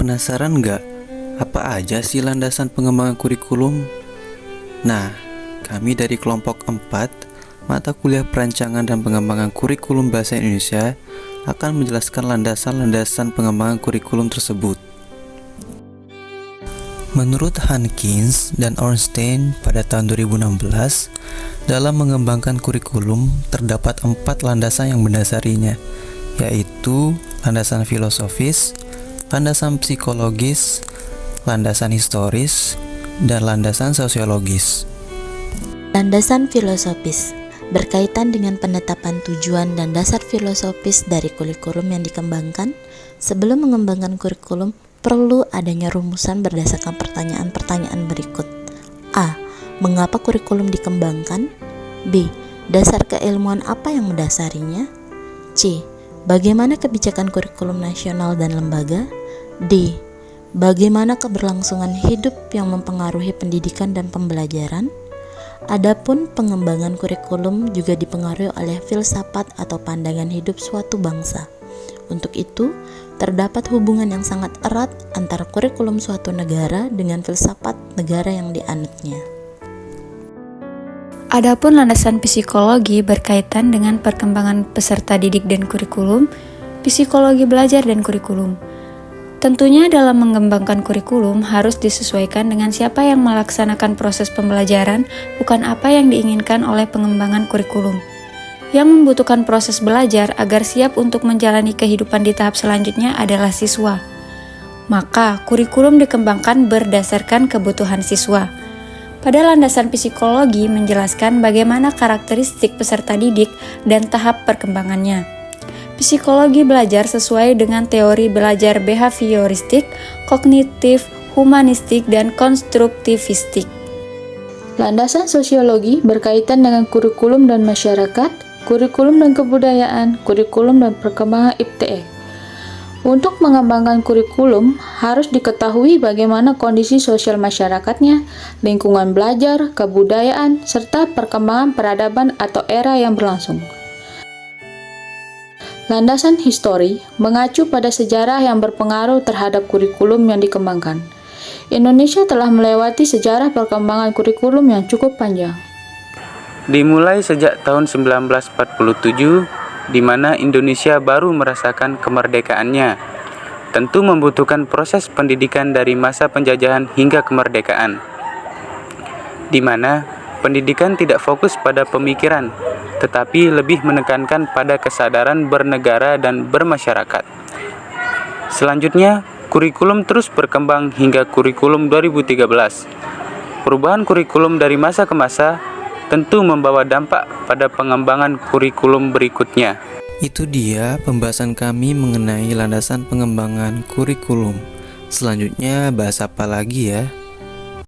Penasaran nggak? Apa aja sih landasan pengembangan kurikulum? Nah, kami dari kelompok 4, mata kuliah perancangan dan pengembangan kurikulum bahasa Indonesia akan menjelaskan landasan-landasan pengembangan kurikulum tersebut. Menurut Hankins dan Ornstein pada tahun 2016, dalam mengembangkan kurikulum terdapat 4 landasan yang mendasarinya, yaitu landasan filosofis, landasan psikologis, landasan historis, dan landasan sosiologis. Landasan filosofis berkaitan dengan penetapan tujuan dan dasar filosofis dari kurikulum yang dikembangkan. Sebelum mengembangkan kurikulum, perlu adanya rumusan berdasarkan pertanyaan-pertanyaan berikut. A. Mengapa kurikulum dikembangkan? B. Dasar keilmuan apa yang mendasarinya? C. Bagaimana kebijakan kurikulum nasional dan lembaga? D. Bagaimana keberlangsungan hidup yang mempengaruhi pendidikan dan pembelajaran? Adapun pengembangan kurikulum juga dipengaruhi oleh filsafat atau pandangan hidup suatu bangsa. Untuk itu, terdapat hubungan yang sangat erat antara kurikulum suatu negara dengan filsafat negara yang dianutnya. Adapun landasan psikologi berkaitan dengan perkembangan peserta didik dan kurikulum, psikologi belajar dan kurikulum. Tentunya dalam mengembangkan kurikulum harus disesuaikan dengan siapa yang melaksanakan proses pembelajaran, bukan apa yang diinginkan oleh pengembangan kurikulum. Yang membutuhkan proses belajar agar siap untuk menjalani kehidupan di tahap selanjutnya adalah siswa. Maka, kurikulum dikembangkan berdasarkan kebutuhan siswa. Pada landasan psikologi menjelaskan bagaimana karakteristik peserta didik dan tahap perkembangannya. Psikologi belajar sesuai dengan teori belajar behavioristik, kognitif, humanistik, dan konstruktivistik. Landasan sosiologi berkaitan dengan kurikulum dan masyarakat, kurikulum dan kebudayaan, kurikulum dan perkembangan IPTE. Untuk mengembangkan kurikulum, harus diketahui bagaimana kondisi sosial masyarakatnya, lingkungan belajar, kebudayaan, serta perkembangan peradaban atau era yang berlangsung. Landasan histori mengacu pada sejarah yang berpengaruh terhadap kurikulum yang dikembangkan. Indonesia telah melewati sejarah perkembangan kurikulum yang cukup panjang. Dimulai sejak tahun 1947, di mana Indonesia baru merasakan kemerdekaannya. Tentu membutuhkan proses pendidikan dari masa penjajahan hingga kemerdekaan, di mana pendidikan tidak fokus pada pemikiran, tetapi lebih menekankan pada kesadaran bernegara dan bermasyarakat. Selanjutnya, kurikulum terus berkembang hingga kurikulum 2013. Perubahan kurikulum dari masa ke masa tentu membawa dampak pada pengembangan kurikulum berikutnya. Itu dia pembahasan kami mengenai landasan pengembangan kurikulum. Selanjutnya bahas apa lagi ya?